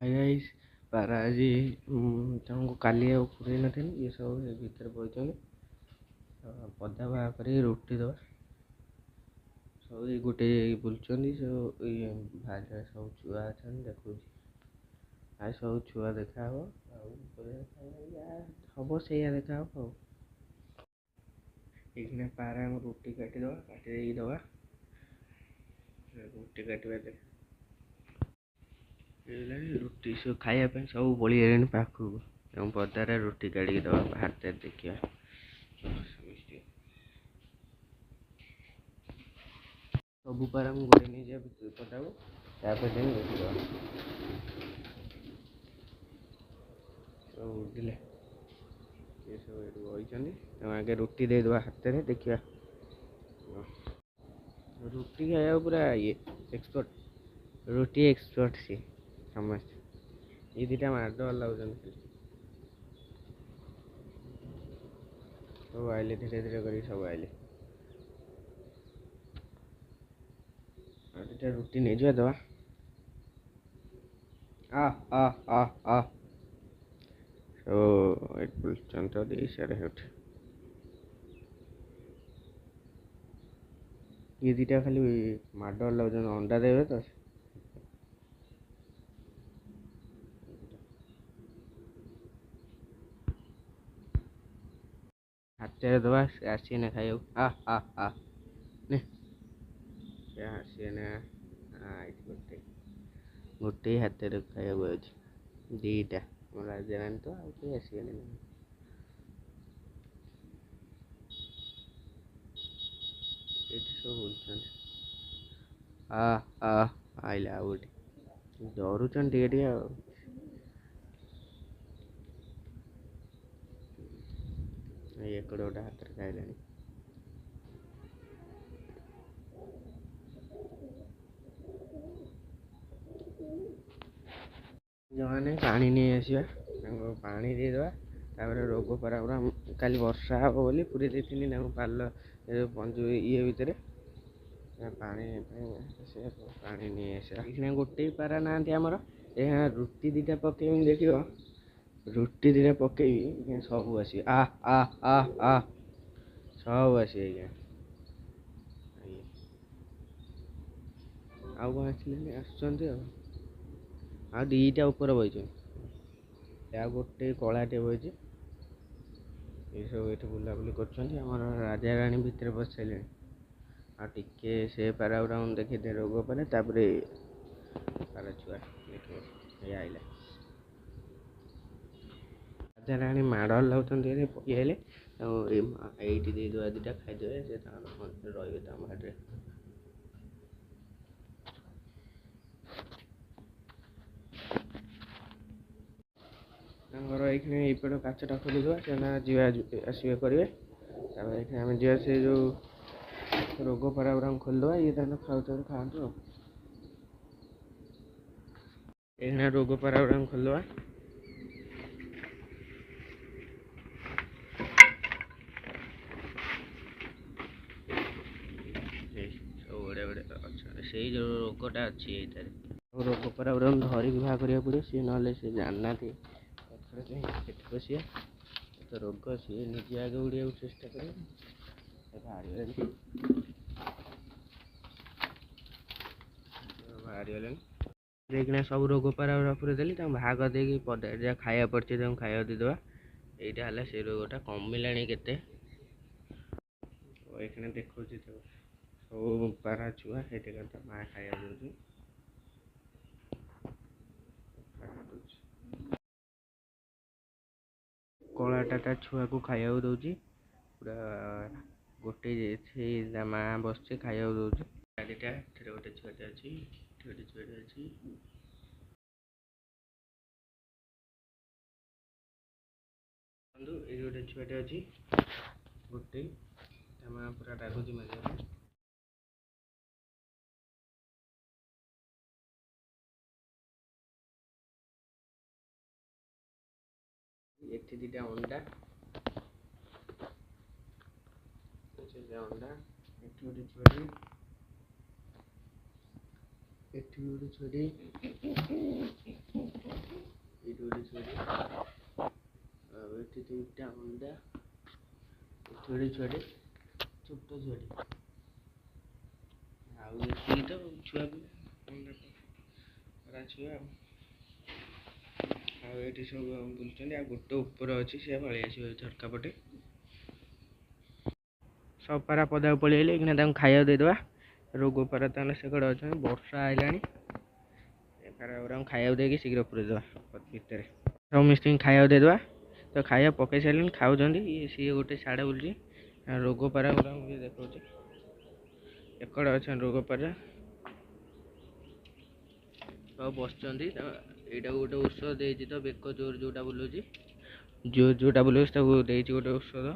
Guys ପାରା ଆଜି ତାଙ୍କୁ କାଲି ଆଉ ପୁରେଇ ନଥିଲି ଇଏ ସବୁ ଏ ଭିତରେ ବଇଛନ୍ତି ପଦା ବାହା କରି ରୁଟି ଦେବା ସବୁ ଏଇ ଗୋଟେ ବୁଲୁଛନ୍ତି ସବୁ ଇଏ ଭାଇରେ ସବୁ ଛୁଆ ଅଛନ୍ତି ଦେଖୁଛି ଆଉ ସବୁ ଛୁଆ ଦେଖାହବ ଆଉ ଯାହା ହବ ସେଇଆ ଦେଖାହବ ଆଉ ଏଇଖିଣା ପାରା ଆମେ ରୁଟି କାଟିଦେବା କାଟି ଦେଇକି ଦେବା ରୁଟି କାଟିବା ରୁଟି ସବୁ ଖାଇବା ପାଇଁ ସବୁ ବଳିଗଲେଣି ପାଖକୁ ଏବଂ ପଦାରେ ରୁଟି କାଢ଼ିକି ଦେବା ହାତରେ ଦେଖିବା ସବୁ ପାରା ମୁଁ ଗୋଡ଼େଇ ନେଇଯିବା ଭିତରୁ ପଦାକୁ ତାପରେ ଯାଇ ଦେଖିଦେବା ସବୁ ଉଠିଲେ ଏ ସବୁ ଏଠି ବଇଛନ୍ତି ତାଙ୍କୁ ଆଗେ ରୁଟି ଦେଇଦେବା ହାତରେ ଦେଖିବା ରୁଟି ଖାଇବା ପୁରା ଇଏ ଏକ୍ସପର୍ଟ ରୁଟି ଏକ୍ସପର୍ଟ ସିଏ ସମସ୍ତେ ଏ ଦୁଇଟା ମାଡ଼ ଲାଗୁଛନ୍ତି ସବୁ ଆଇଲେ ଧୀରେ ଧୀରେ କରିକି ସବୁ ଆଇଲେ ଆଉ ଦୁଇଟା ରୁଟି ନେଇଯିବା ଦେବା ସବୁ ଏଠି ବୁଲୁଛନ୍ତି ତ ଦେଇ ସିଆଡ଼େ ସେଠି ଇଏ ଦୁଇଟା ଖାଲି ମାଡ଼ ଲାଗୁଛନ୍ତି ଅଣ୍ଡା ଦେବେ ତ ହାତରେ ଦେବା ସେ ଆସିବେନା ଖାଇବାକୁ ନେ ସେ ଆସିବେନା ଏଇଠି ଗୋଟେ ହାତରେ ଖାଇବାକୁ ଅଛି ଦୁଇଟା ମୋ ରାଜାରାଣୀ ତ ଆଉ କେହି ଆସିବେନି ଏଠି ସବୁ ବୁଲୁଛନ୍ତି ଆଇଲା ଆଉ ଗୋଟେ ଡରୁଛନ୍ତି ଟିକେ ଟିକେ ଆଉ ଏକଡ଼ ଗୋଟେ ହାତରେ ଖାଇଲେଣି ଯେଉଁମାନେ ପାଣି ନେଇ ଆସିବା ତାଙ୍କୁ ପାଣି ଦେଇଦେବା ତାପରେ ରୋଗ ପରାଗୁରା କାଲି ବର୍ଷା ହେବ ବୋଲି ପୁରେଇ ଦେଇଥିଲି ତାଙ୍କୁ ପାଲ ପଞ୍ଜୁ ଇଏ ଭିତରେ ପାଣି ସେ ପାଣି ନେଇ ଆସିବା ଏଇଖିଣା ଗୋଟେ ପାରା ନାହାନ୍ତି ଆମର ଏଇଖିଣା ରୁଟି ଦୁଇଟା ପକେଇବି ଦେଖିବ ରୁଟି ଦୁଇଟା ପକେଇବି ସବୁ ଆସିବେ ସବୁ ଆସିବେ ଆଉ କ'ଣ ଆସିଲେନି ଆସୁଛନ୍ତି ଆଉ ଦୁଇଟା ଉପରେ ବଇଛନ୍ତି ଆଉ ଗୋଟେ କଳାଟେ ବଇଛି ଏସବୁ ଏଠି ବୁଲାବୁଲି କରୁଛନ୍ତି ଆମର ରାଜାରାଣୀ ଭିତରେ ବସିସାରିଲେଣି ଆଉ ଟିକେ ସେ ପାରାଗୁରାଙ୍କୁ ଦେଖିଦେ ରୋଗ ପରେ ତାପରେ ପାରା ଛୁଆ ଦେଖିବ ଏ ଆଇଲା ରାଜାରାଣୀ ମାଡ଼ ଲାଗୁଛନ୍ତି ପକେଇଲେ ଆଉ ଏଇଠି ଦେଇଦେବା ଦୁଇଟା ଖାଇଦେବେ ସେ ତାଙ୍କର ରହିବେ ତାଙ୍କ ବାଡ଼ିରେ ତାଙ୍କର ଏଇଖିଣା ଏଇପଟ କାଚଟା ଖୋଲିଦେବା ସେମାନେ ଯିବା ଆସିବା କରିବେ ତାପରେ ଏଇଖିଣା ଆମେ ଯିବା ସେ ଯେଉଁ ରୋଗ ପାରାଗୁରାଙ୍କୁ ଖୋଲିଦେବା ଇଏ ତାଙ୍କର ଖାଉଛନ୍ତି ଖାଆନ୍ତୁ ଆଉ ଏଇଖିଣା ରୋଗ ପାରାଗୁରାଙ୍କୁ ଖୋଲିଦେବା ସବୁ ବଢ଼ିଆ ବଢ଼ିଆ ଅଛନ୍ତି ସେଇ ଯେଉଁ ରୋଗଟା ଅଛି ଏଇଟାରେ ରୋଗ ପାରାଗୁରାଙ୍କୁ ଧରିକି ବାହା କରିବାକୁ ପଡ଼ିବ ସିଏ ନହେଲେ ସେ ଜାଣିନାହାନ୍ତି ସେଠି ବସିବା ତ ରୋଗ ସିଏ ନିଜେ ଆଗେ ଉଡ଼ିବାକୁ ଚେଷ୍ଟା କରିବେ ବାହାରିଗଲେଣି ଏଇକିଣା ସବୁ ରୋଗ ପାରାଗୁରା ପୁରେଇ ଦେଲି ତାଙ୍କୁ ବାହା କରିଦେଇକି ପଦାରେ ଯାହା ଖାଇବା ପଡ଼ିଛି ତାଙ୍କୁ ଖାଇବାକୁ ଦେଇଦେବା ଏଇଟା ହେଲା ସେ ରୋଗଟା କମିଲାଣି କେତେ ଏଇଖିଣା ଦେଖଉଛି ତ ସବୁ ପାରା ଛୁଆ ସେଇଠି ତା ମାଆ ଖାଇବାକୁ ଦେଉଛି କଳାଟା ତା ଛୁଆକୁ ଖାଇବାକୁ ଦେଉଛି ପୁରା ଗୋଟେ ସେଇ ତା ମାଆ ବସିଛି ଖାଇବାକୁ ଦେଉଛି ଚାରିଟା ଏଥିରେ ଗୋଟେ ଛୁଆଟେ ଅଛି ଏଠି ଗୋଟେ ଛୁଆଟେ ଅଛି ଏଇ ଗୋଟେ ଛୁଆଟେ ଅଛି ଗୋଟେ ତା ମାଆ ପୁରା ଡାକୁଛି ମାରିବା ପାଇଁ ଏଠି ଦୁଇଟା ଅଣ୍ଡା ଏଠି ଗୋଟେ ଛୁଆଟେ ଏଠି ଗୋଟେ ଛୁଆଟେ ଦୁଇଟା ଅଣ୍ଡା, ଏଠି ଛୁଆଟେ, ଛୋଟ ଛୁଆଟେ, ଆଉ ଏତିକି ତ ଛୁଆ ପିଲା ଛୁଆ ଆଉ ଏଠି ସବୁ ବୁଲୁଛନ୍ତି। ଆଉ ଗୋଟେ ଉପରେ ଅଛି, ସେ ପଳେଇ ଆସିବ ଝରକା ପଟେ। ସବୁ ପାରା ପଦାକୁ ପଳେଇ ଆଇଲେ, ଏଇଖିନା ତାଙ୍କୁ ଖାଇବାକୁ ଦେଇଦେବା। ରୋଗ ପାରା ତାହେଲେ ସେକଡ଼େ ଅଛନ୍ତି, ବର୍ଷା ଆଇଲାଣି। ପାରାଗୁରାଙ୍କୁ ଖାଇବାକୁ ଦେଇକି ଶୀଘ୍ର ପୁରେଇ ଦେବା ଭିତରେ। ସବୁ ମିଶିକି ଖାଇବାକୁ ଦେଇଦେବା। ତ ଖାଇବା ପକେଇ ସାରିଲେଣି, ଖାଉଛନ୍ତି। ସିଏ ଗୋଟେ ସାଡ଼େ ବୁଲୁଛି, ରୋଗ ପାରା ଗୁରାଙ୍କୁ ବି ଦେଖାଉଛି। ଏକଡ଼େ ଅଛନ୍ତି ରୋଗ ପାରା, ସବୁ ବସିଛନ୍ତି। ଏଇଟାକୁ ଗୋଟେ ଔଷଧ ଦେଇଛି ତ, ବେକ ଜୋର ଯୋଉଟା ବୁଲୁଛି, ଯୋଉଟା ବୁଲୁଛି ତାକୁ ଦେଇଛି ଗୋଟେ ଔଷଧ।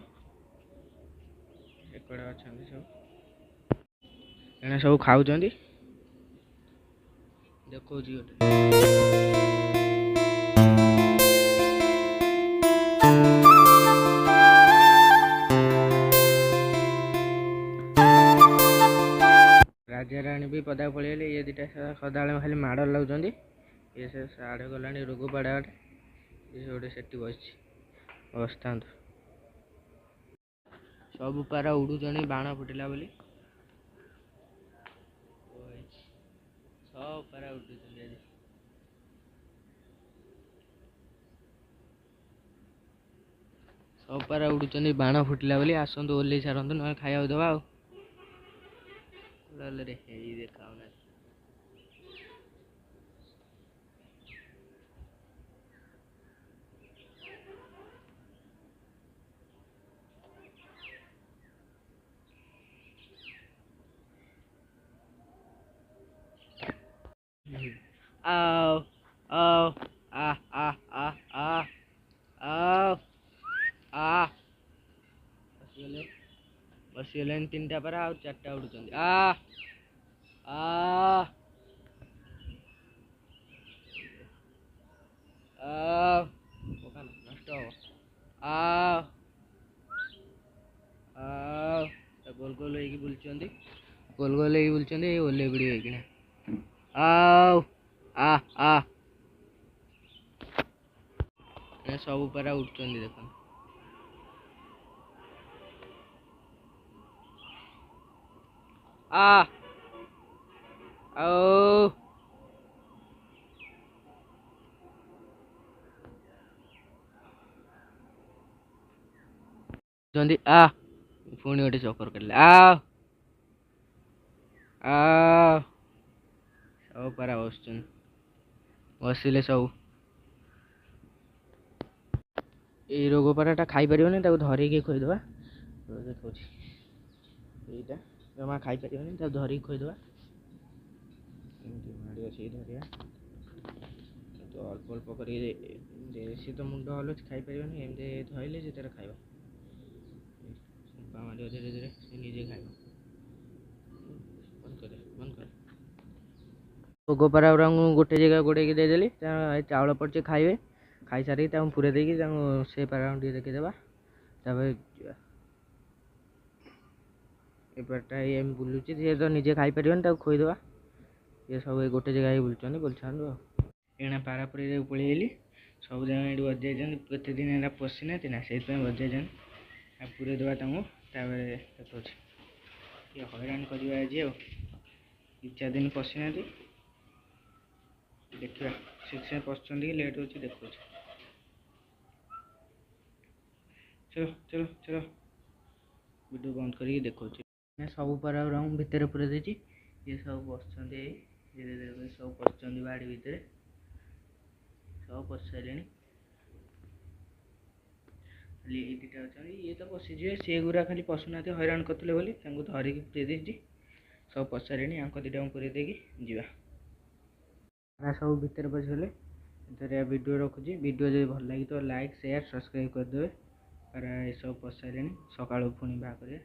ଏକଡ଼େ ଅଛନ୍ତି ସବୁ, ଏଣେ ସବୁ ଖାଉଛନ୍ତି। ଦେଖଉଛି ଗୋଟେ ରାଜାରାଣୀ ବି ପଦାକୁ ପଳେଇଲେ। ଇଏ ଦିଟା ସଦାବେଳେ ଖାଲି ମାଡ଼ ଲାଗୁଛନ୍ତି। ଇଏ ସେ ସାଡ଼େ ଗଲାଣି ରୋଗ ପାଡ଼ା ଆଡ଼େ, ଇଏ ଗୋଟେ ସେଠି ବସିଛି, ବସିଥାନ୍ତୁ। ସବୁ ପାରା ଉଡୁଛନ୍ତି ବାଣ ଫୁଟିଲା ବୋଲି। ସବୁ ପାରା ଉଡୁଛନ୍ତି ଆଜି। ସବୁ ପାରା ଉଡୁଛନ୍ତି ବାଣ ଫୁଟିଲା ବୋଲି। ଆସନ୍ତୁ ଓହ୍ଲେଇ ସାରନ୍ତୁ, ନହେଲେ ଖାଇବାକୁ ଦେବା। ଆଉ ରେ ହେଇ ଦେଖାଉନାହିଁ। ଆଉ ଆଉ ଆ ଆ ଆ ଆ ଆଉ ବସିଗଲେଣି ତିନିଟା ପାରା, ଆଉ ଚାରିଟା ଉଡୁଛନ୍ତି। ନଷ୍ଟ ହବ। ଗୋଲ ଗୋଲ ହେଇକି ବୁଲୁଛନ୍ତି, ଗୋଲ ଗୋଲ ହେଇକି ବୁଲୁଛନ୍ତି। ଓହ୍ଲେଇ ପଡ଼ିବେ ଏଇକିଣା। ସବୁ ପାରା ଉଠୁଛନ୍ତି ଦେଖନ୍ତୁ। ଆଉ ପୁଣି ଗୋଟେ ଚକର କାଟିଲେ। ସବୁ ପାରା ବସୁଛନ୍ତି, ବସିଲେ ସବୁ। ଏଇ ରୋଗ ପାରାଟା ଖାଇପାରିବନି, ତାକୁ ଧରିକି ଖୋଇଦେବା। ଦେଖଉଛି ଏଇଟା ଜମା ଖାଇପାରିବନି, ତାକୁ ଧରିକି ଖୋଇଦେବା। ଏମିତି ମାଡ଼ିବ, ସେଇ ଧରିବା ତ ଅଳ୍ପ ଅଳ୍ପ କରିକି। ସେ ତ ମୁଣ୍ଡ ହଲୁଛି, ଖାଇପାରିବନି। ଏମିତି ଧଇଲେ ସେ ତାର ଖାଇବ। ମାରିବ ଧୀରେ ଧୀରେ, ସେ ନିଜେ ଖାଇବ। ବନ୍ଦ କରେ। ରୋଗ ପାରା ଗୁରାଙ୍କୁ ଗୋଟେ ଜାଗା ଗୋଡ଼େଇକି ଦେଇଦେଲି। ଚାଉଳ ପଡ଼ିଛି, ଖାଇବେ। ଖାଇସାରିକି ତାଙ୍କୁ ପୁରେଇ ଦେଇକି ତାଙ୍କୁ ସେ ପାରାଙ୍କୁ ଟିକେ ଦେଖିଦେବା। ତାପରେ ଏପଟଟା ଏମିତି ବୁଲୁଛି, ସିଏ ତ ନିଜେ ଖାଇପାରିବନି, ତାକୁ ଖୋଇଦେବା। ଇଏ ସବୁ ଗୋଟେ ଜାଗା ହେଇ ବୁଲୁଛନ୍ତି, ବୁଲୁଥାନ୍ତୁ। ଆଉ ଏଣେ ପାରା ପୁରେଇବାକୁ ପଳେଇ ଆଇଲି। ସବୁ ଜାଗା ଏଠି ବସିଯାଇଛନ୍ତି, କେତେ ଦିନ ହେଲା ପଶିନାହାନ୍ତି ନା, ସେଇଥିପାଇଁ ବସିଯାଇଛନ୍ତି। ଆଉ ପୁରେଇ ଦେବା ତାଙ୍କୁ। ତାପରେ ଦେଖଉଛି, ଟିକେ ହଇରାଣ କରିବା ଆଜି। ଆଉ 2-4 ଦିନ ପଶିନାହାନ୍ତି, ଦେଖିବା ସେଥିପାଇଁ ପଶୁଛନ୍ତି କି ଲେଟ୍ ହେଉଛି, ଦେଖଉଛି। ଚାଲ ଭିଡ଼ିଓ ବନ୍ଦ କରିକି ଦେଖଉଛି। ସବୁ ପାରାଗୁରାଙ୍କୁ ଭିତରେ ପୁରେଇ ଦେଇଛି। ଇଏ ସବୁ ବସିଛନ୍ତି, ଧୀରେ ଧୀରେ ସବୁ ପଶୁଛନ୍ତି ବାଡ଼ି ଭିତରେ। ସବୁ ପଶି ସାରିଲେଣି, ଖାଲି ଏଇ ଦୁଇଟା ଅଛନ୍ତି। ଇଏ ତ ପଶିଯିବେ, ସିଏ ଗୁରା ଖାଲି ପଶୁନାହାନ୍ତି, ହଇରାଣ କରୁଥିଲେ ବୋଲି ତାଙ୍କୁ ଧରିକି ପୁରେଇ ଦେଇଛି। ସବୁ ପଶି ସାରିଲେଣି, ଆଙ୍କ ଦୁଇଟାଙ୍କୁ ପୁରେଇ ଦେଇକି ଯିବା। ସବୁ ଭିତରେ ପଶିଗଲେ। ଏଥିରେ ଭିଡ଼ିଓ ରଖୁଛି। ଭିଡ଼ିଓ ଯଦି ଭଲ ଲାଗିଥିବ ଲାଇକ୍, ସେୟାର, ସବସ୍କ୍ରାଇବ୍ କରିଦେବେ। ଏସବୁ ପଶି ସାରିଲେଣି, ସକାଳୁ ପୁଣି ବାହା କରିବେ।